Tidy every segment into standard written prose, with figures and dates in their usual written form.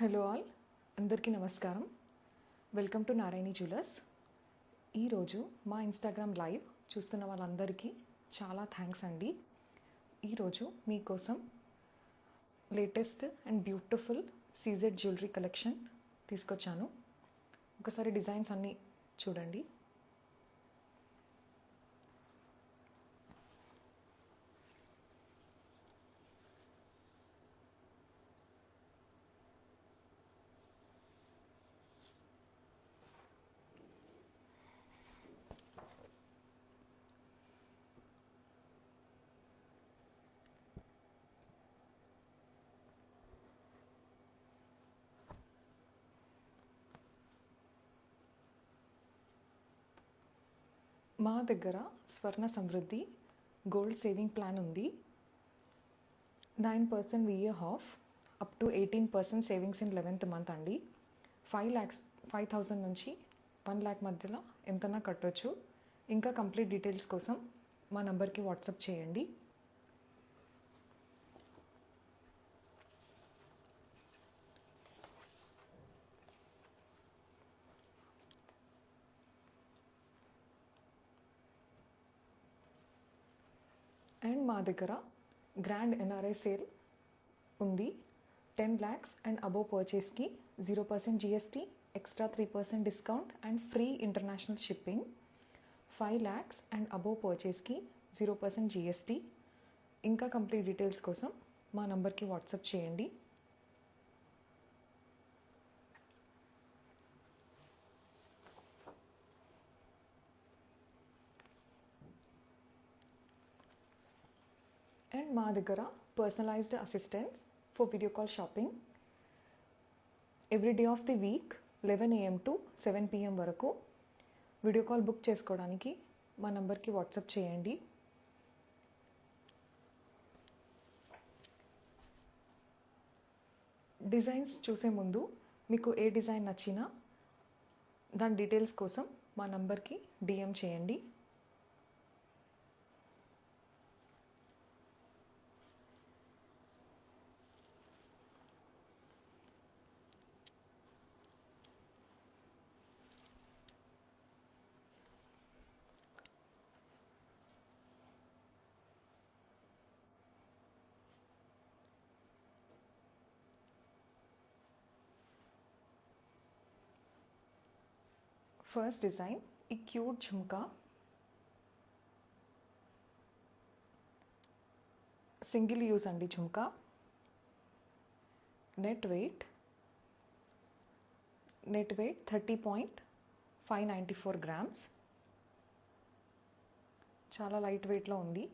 Hello all, అందరికీ నమస్కారం. Welcome to Narayani jewellers. ఈరోజు మా ఇన్స్టాగ్రామ్ లైవ్ చూస్తున్న వాళ్ళందరికీ చాలా థ్యాంక్స్ అండి. ఈరోజు మీకోసం latest and beautiful CZ jewellery collection తీసుకొచ్చాను. ఒకసారి డిజైన్స్ అన్నీ చూడండి. మా దగ్గర స్వర్ణ సమృద్ధి గోల్డ్ సేవింగ్ ప్లాన్ ఉంది. 9% VA of up to 18% savings in 11th month అండి. 5,000 నుంచి 1 lakh మధ్యలో ఎంతైనా కట్టొచ్చు. ఇంకా కంప్లీట్ డీటెయిల్స్ కోసం మా నంబర్కి వాట్సాప్ చేయండి. అండ్ మా దగ్గర గ్రాండ్ ఎన్ఆర్ఐ సేల్ ఉంది. 10 lakhs అండ్ అబోవ్ పర్చేస్కి 0% GST, extra 3% discount and free international shipping. 5 lakhs and above పర్చేస్కి 0% జిఎస్టీ. ఇంకా కంప్లీట్ డీటెయిల్స్ కోసం మా నంబర్కి వాట్సాప్ చేయండి. అండ్ మా దగ్గర personalised assistant for video call shopping every day of the week 11 AM to 7 PM వరకు వీడియో కాల్ బుక్ చేసుకోవడానికి మా నంబర్కి వాట్సాప్ చేయండి. డిజైన్స్ చూసే ముందు మీకు ఏ డిజైన్ నచ్చినా దాని డీటెయిల్స్ కోసం మా నంబర్కి డిఎం చేయండి. ఫస్ట్ డిజైన్ ఈ క్యూట్ ఝుమ్కా, సింగిల్ యూజ్ అండి ఝుమ్కా. Net weight 30.594 grams. చాలా లైట్ వెయిట్లో ఉంది.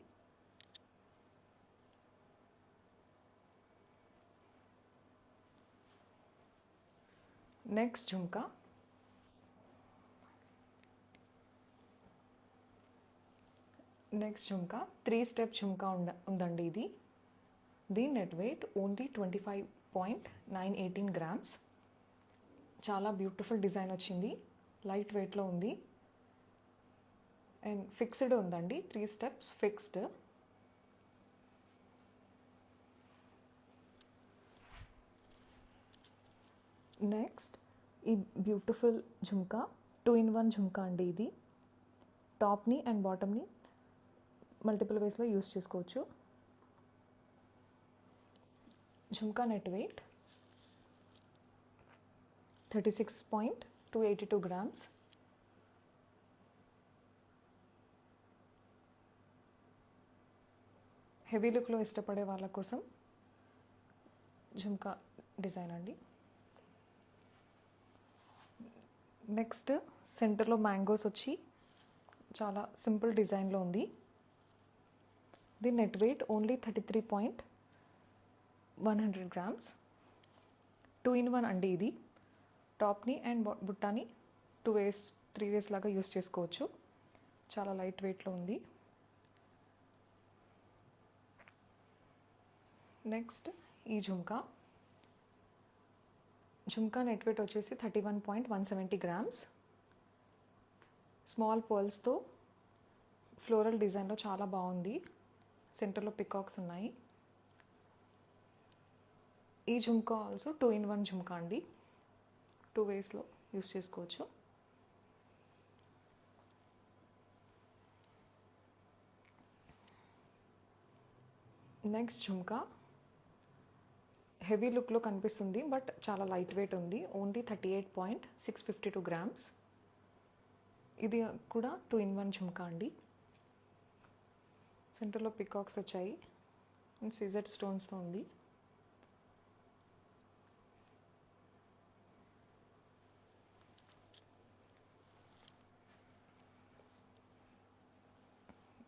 Next jhumka next jhumka 3 step jhumka ఉందండి. దీని నెట్ వెయిట్ ఓన్లీ 25.918 grams. చాలా బ్యూటిఫుల్ డిజైన్ వచ్చింది, లైట్ వెయిట్లో ఉంది అండ్ ఫిక్స్డ్ ఉందండి. 3 steps ఫిక్స్డ్. నెక్స్ట్ ఈ బ్యూటిఫుల్ ఝుమ్కా 2-in-1 ఝుమ్కా అండి. ఇది టాప్ని అండ్ బాటమ్ని మల్టిపుల్ వేస్లో యూస్ చేసుకోవచ్చు. Jhumka net weight 36.282 grams. Heavy లుక్లో ఇష్టపడే వాళ్ళ కోసం ఝుమ్కా డిజైన్ అండి. నెక్స్ట్ సెంటర్లో మ్యాంగోస్ వచ్చి చాలా సింపుల్ డిజైన్లో ఉంది. దీని net weight only 33.100 grams. 2-in-1 అండి. ఇది టాప్ని అండ్ బుట్టాని 2 ways 3 ways లాగా యూస్ చేసుకోవచ్చు. చాలా లైట్ వెయిట్లో ఉంది. నెక్స్ట్ ఈ ఝుమ్కా నెట్ వెయిట్ వచ్చేసి 31.170 grams. స్మాల్ పర్ల్స్తో ఫ్లోరల్ డిజైన్లో చాలా బాగుంది. సెంటర్లో పికాక్స్ ఉన్నాయి. ఈ జుమ్కా ఆల్సో 2-in-1 జుమ్కా అండి, 2 వేస్లో యూస్ చేసుకోవచ్చు. నెక్స్ట్ జుమ్కా హెవీ లుక్లో కనిపిస్తుంది బట్ చాలా లైట్ వెయిట్ ఉంది. Only 38.652 grams. ఇది కూడా 2-in-1 జుమ్కా అండి. సెంటర్లో పికాక్స్ వచ్చాయి అండ్ సీజెడ్ స్టోన్స్తో ఉంది.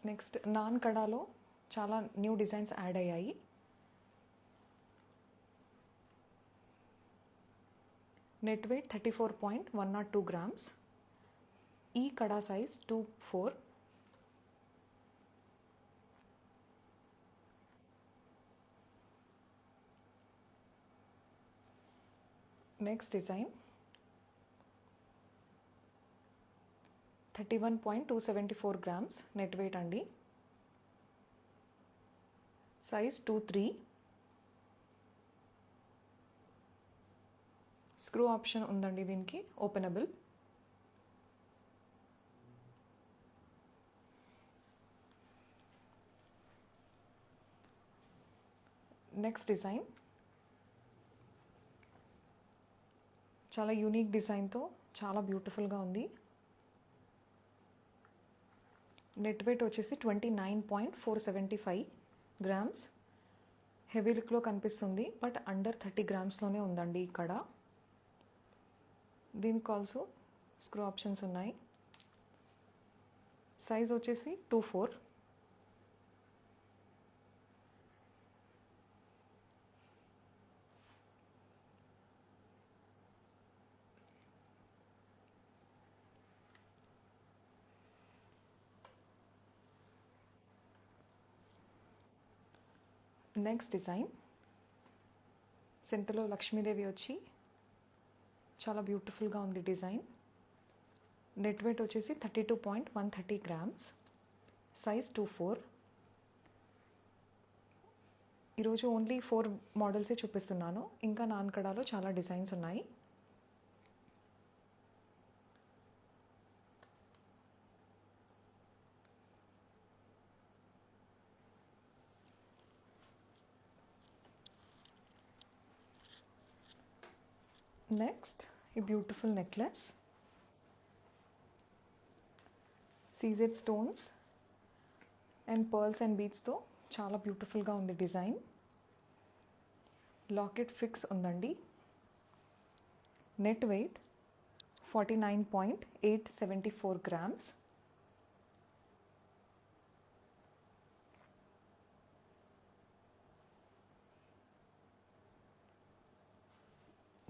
నెక్స్ట్ నాన్ కడాలో చాలా న్యూ డిజైన్స్ యాడ్ అయ్యాయి. Net weight 34.102 grams. ఈ కడా size 2/4. Next design 31.274 grams net weight అండి, సైజ్ 2/3. స్క్రూ ఆప్షన్ ఉందండి దీనికి, ఓపెనబుల్. నెక్స్ట్ డిజైన్ చాలా యూనిక్ డిజైన్తో చాలా బ్యూటిఫుల్గా ఉంది. నెట్ వెయిట్ వచ్చేసి 29.475 grams. హెవీ లుక్లో కనిపిస్తుంది బట్ అండర్ 30 grams-లోనే ఉందండి ఇక్కడ. దీనికి ఆల్సో స్క్రూ ఆప్షన్స్ ఉన్నాయి. సైజ్ వచ్చేసి 2/4. నెక్స్ట్ డిజైన్ సెంటర్లో లక్ష్మీదేవి వచ్చి చాలా బ్యూటిఫుల్గా ఉంది డిజైన్. నెట్ వెయిట్ వచ్చేసి 32.130 grams. సైజ్ 2/4. ఈరోజు ఓన్లీ 4 మోడల్సే చూపిస్తున్నాను, ఇంకా నాన్ కడాలో చాలా డిజైన్స్ ఉన్నాయి. నెక్స్ట్ ఈ beautiful necklace, CZ stones and pearls and బీడ్స్తో చాలా బ్యూటిఫుల్గా ఉంది డిజైన్. లాకెట్ ఫిక్స్ ఉందండి. Net weight 49.874 grams.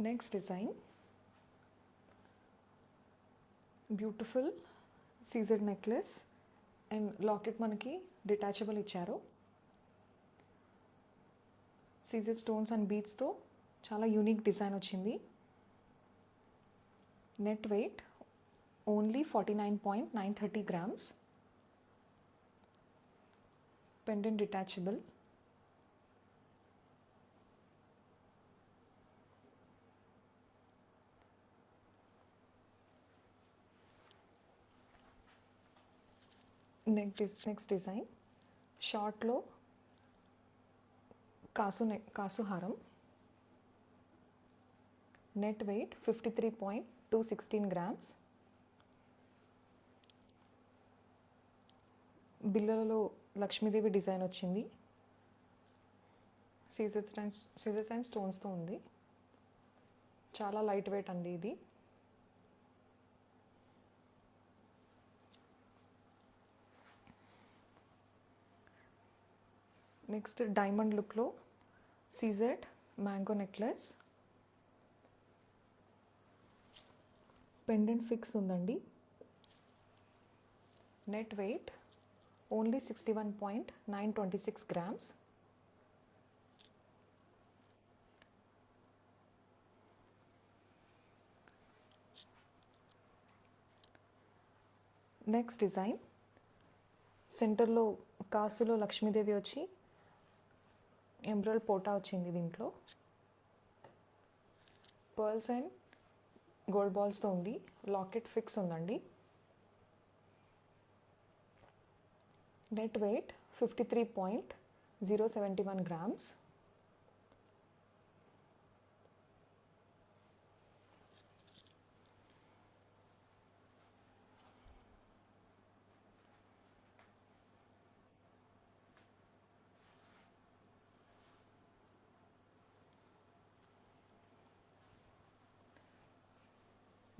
Next design beautiful CZ necklace and locket మనకి డిటాచబుల్ ఇచ్చారు. సీజెడ్ స్టోన్స్ అండ్ బీడ్స్తో చాలా యూనిక్ డిజైన్ వచ్చింది. Net weight only 49.930 grams. Pendant detachable. Next design షార్ట్లో కాసు హారం. Net weight 53.216 grams. బిల్లలలో లక్ష్మీదేవి డిజైన్ వచ్చింది. సీజర్స్ అండ్ స్టోన్స్తో ఉంది. చాలా లైట్ వెయిట్ అండి ఇది. నెక్స్ట్ డైమండ్ లుక్లో CZ mango necklace. Pendant fix ఉందండి. Net weight only 61.926 grams. Next design సెంటర్లో కాసులో లక్ష్మీదేవి వచ్చి ఎంబ్రాయిడ్ పోటా వచ్చింది దీంట్లో. పర్ల్స్ అండ్ గోల్డ్ బాల్స్తో ఉంది. లాకెట్ ఫిక్స్ ఉందండి. Net weight 53.071 grams.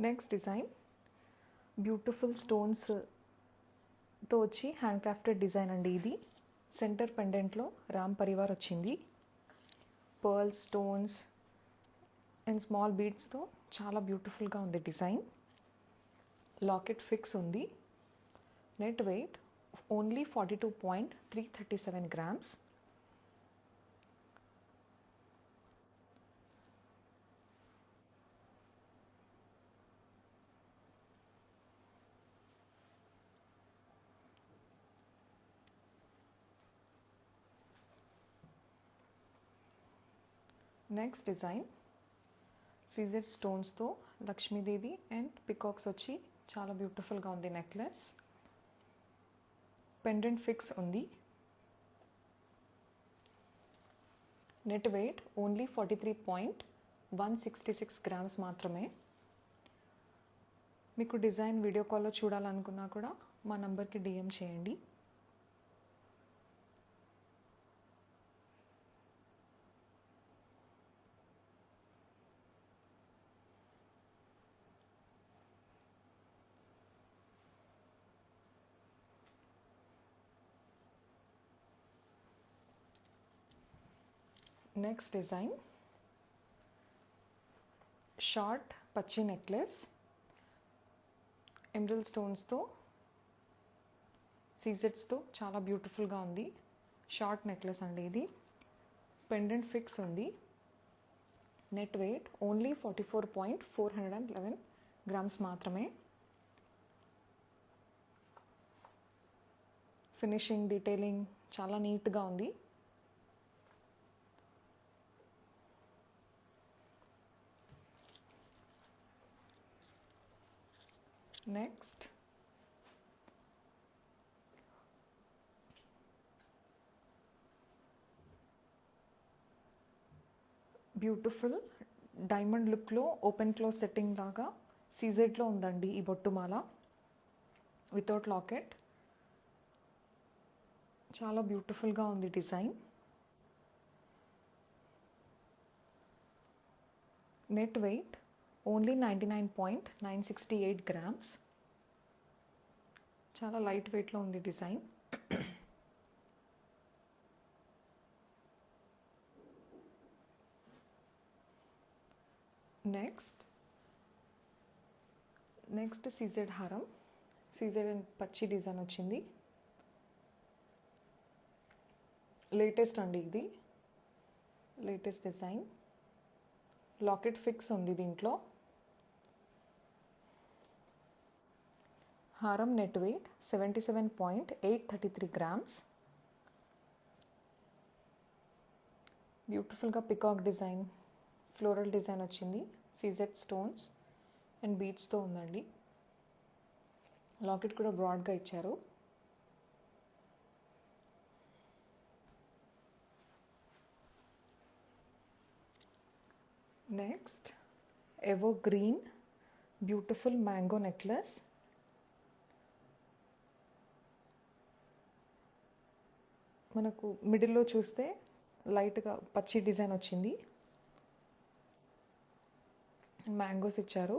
Next design beautiful స్టోన్స్తో వచ్చి హ్యాండ్ క్రాఫ్టెడ్ డిజైన్ అండి. ఇది సెంటర్ పెండెంట్లో రామ్ పరివార్ వచ్చింది. పర్ల్స్, స్టోన్స్ అండ్ స్మాల్ బీడ్స్తో చాలా బ్యూటిఫుల్గా ఉంది డిజైన్. లాకెట్ ఫిక్స్ ఉంది. Net weight only 42.337 grams. Next design CZ స్టోన్స్తో లక్ష్మీదేవి అండ్ పికాక్స్ వచ్చి చాలా బ్యూటిఫుల్గా ఉంది. నెక్లెస్ పెండెంట్ ఫిక్స్ ఉంది. నెట్ వెయిట్ ఓన్లీ 43.166 grams మాత్రమే. మీకు డిజైన్ వీడియో కాల్లో చూడాలనుకున్నా కూడా మా నంబర్కి డిఎం చేయండి. నెక్స్ట్ డిజైన్ షార్ట్ పచ్చి నెక్లెస్ ఎమరల్ స్టోన్స్తో సీజెట్స్తో చాలా బ్యూటిఫుల్గా ఉంది. షార్ట్ నెక్లెస్ అండి ఇది. పెండెంట్ ఫిక్స్ ఉంది. నెట్ వెయిట్ ఓన్లీ 44.411 grams మాత్రమే. ఫినిషింగ్, డీటెయిలింగ్ చాలా నీట్గా ఉంది. నెక్స్ట్ బ్యూటిఫుల్ డైమండ్ లుక్లో ఓపెన్ క్లోజ్ సెట్టింగ్ లాగా సీజెడ్లో ఉందండి ఈ బొట్టుమాల వితౌట్ లాకెట్. చాలా బ్యూటిఫుల్గా ఉంది design. Net weight only 99.968 grams. చాలా లైట్ వెయిట్లో ఉంది డిజైన్. నెక్స్ట్ సీజెడ్ హారం. సీజెడ్ అండ్ పచ్చి డిజైన్ వచ్చింది. లేటెస్ట్ అండి ఇది. Latest design. లాకెట్ ఫిక్స్ ఉంది దీంట్లో. హారం నెట్ వెయిట్ 77.833 grams. బ్యూటిఫుల్గా పికాక్ డిజైన్, ఫ్లోరల్ డిజైన్ వచ్చింది. సీజెడ్ స్టోన్స్ అండ్ బీడ్స్తో ఉందండి. లాకెట్ కూడా బ్రాడ్గా ఇచ్చారు. నెక్స్ట్ ఎవో గ్రీన్ బ్యూటిఫుల్ మ్యాంగో నెక్లెస్. మనకు మిడిల్లో చూస్తే లైట్గా పచ్చి డిజైన్ వచ్చింది. మ్యాంగోస్ ఇచ్చారు.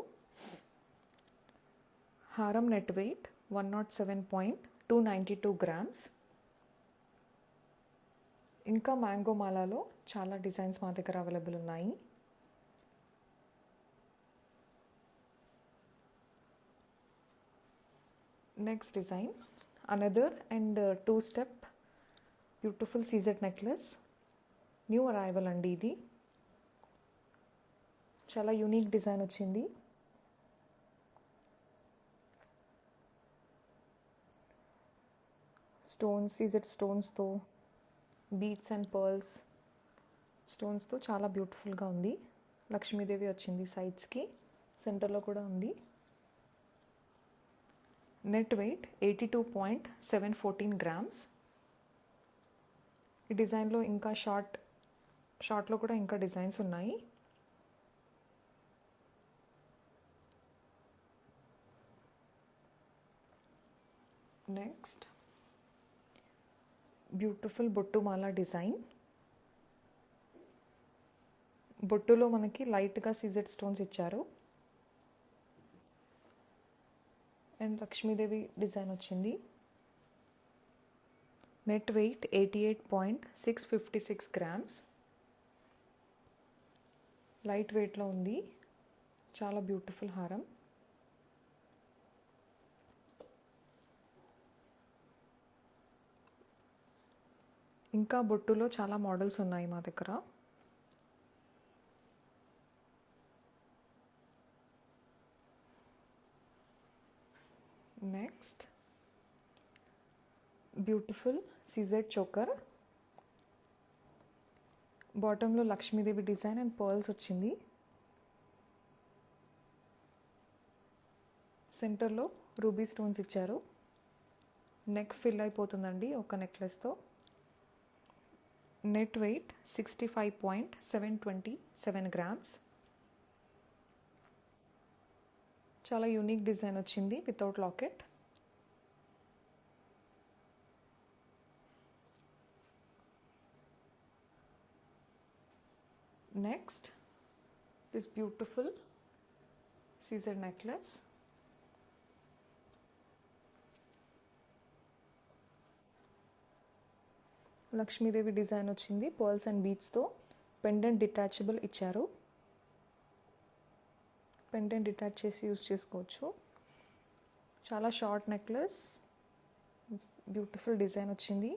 హారం నెట్ వెయిట్ 107.292 grams. ఇంకా మ్యాంగో మాలాలో చాలా డిజైన్స్ మా దగ్గర అవైలబుల్ ఉన్నాయి. Next design another and 2-step beautiful CZ necklace. New arrival అండి ఇది. చాలా యూనిక్ డిజైన్ వచ్చింది. స్టోన్స్, సీజెడ్ స్టోన్స్తో, బీడ్స్ అండ్ పర్ల్స్ స్టోన్స్తో చాలా బ్యూటిఫుల్గా ఉంది. లక్ష్మీదేవి వచ్చింది సైడ్స్కి, సెంటర్లో కూడా ఉంది. Net wait 82.714 grams. ఈ డిజైన్లో ఇంకా షార్ట్లో కూడా ఇంకా డిజైన్స్ ఉన్నాయి. నెక్స్ట్ బ్యూటిఫుల్ బొట్టుమాల డిజైన్. బొట్టులో మనకి లైట్గా సీజెడ్ స్టోన్స్ ఇచ్చారు అండ్ లక్ష్మీదేవి డిజైన్ వచ్చింది. Net weight 88.656 grams. లైట్ వెయిట్లో ఉంది, చాలా బ్యూటిఫుల్ హారం. ఇంకా బొట్టులో చాలా మోడల్స్ ఉన్నాయి మా దగ్గర. Next beautiful CZ choker. బాటంలో లక్ష్మీదేవి డిజైన్ అండ్ పర్ల్స్ వచ్చింది. సెంటర్లో రూబీ స్టోన్స్ ఇచ్చారు. నెక్ ఫిల్ అయిపోతుందండి ఒక నెక్లెస్తో. Net weight 65.727 grams. చాలా యూనిక్ డిజైన్ వచ్చింది without locket. Next this beautiful CZ necklace. Lakshmidevi design వచ్చింది, పర్ల్స్ అండ్ బీడ్స్తో. పెండెంట్ డిటాచబుల్ ఇచ్చారు. పెండెంట్ డిటాచ్ చేసి యూజ్ చేసుకోవచ్చు. చాలా షార్ట్ నెక్లెస్, బ్యూటిఫుల్ డిజైన్ వచ్చింది.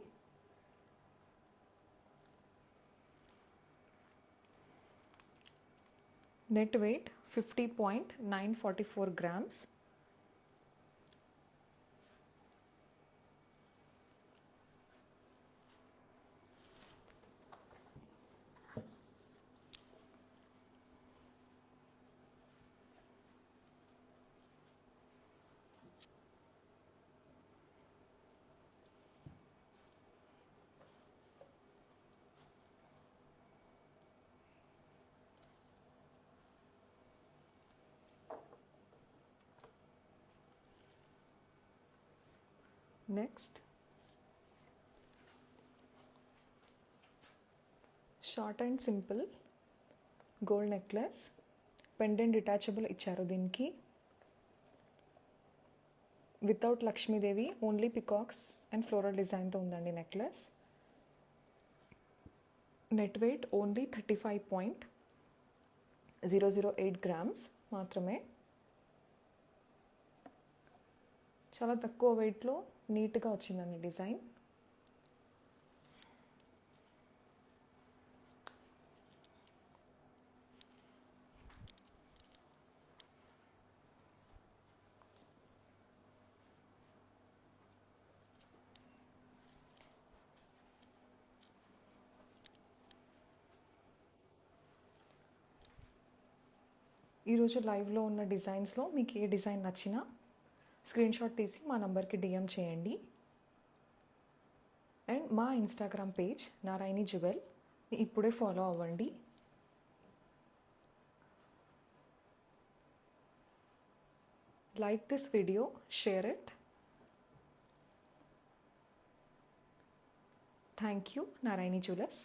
Net weight 50.944 grams. Next short and simple gold necklace. Pendant detachable ఇచ్చారు దీనికి. Without Lakshmidevi, only peacocks and floral డిజైన్తో ఉందండి necklace. Net weight only 35.008 grams మాత్రమే. చాలా తక్కువ వెయిట్లో నీట్గా వచ్చిందండి డిజైన్. ఈరోజు లైవ్లో ఉన్న డిజైన్స్లో మీకు ఏ డిజైన్ నచ్చినా స్క్రీన్ షాట్ తీసి మా నంబర్కి డిఎం చేయండి. అండ్ మా ఇన్స్టాగ్రామ్ పేజ్ నారాయణి జ్యువెల్ ఇప్పుడే ఫాలో అవ్వండి. Like this video, share it. Thank you, Narayani jewellers.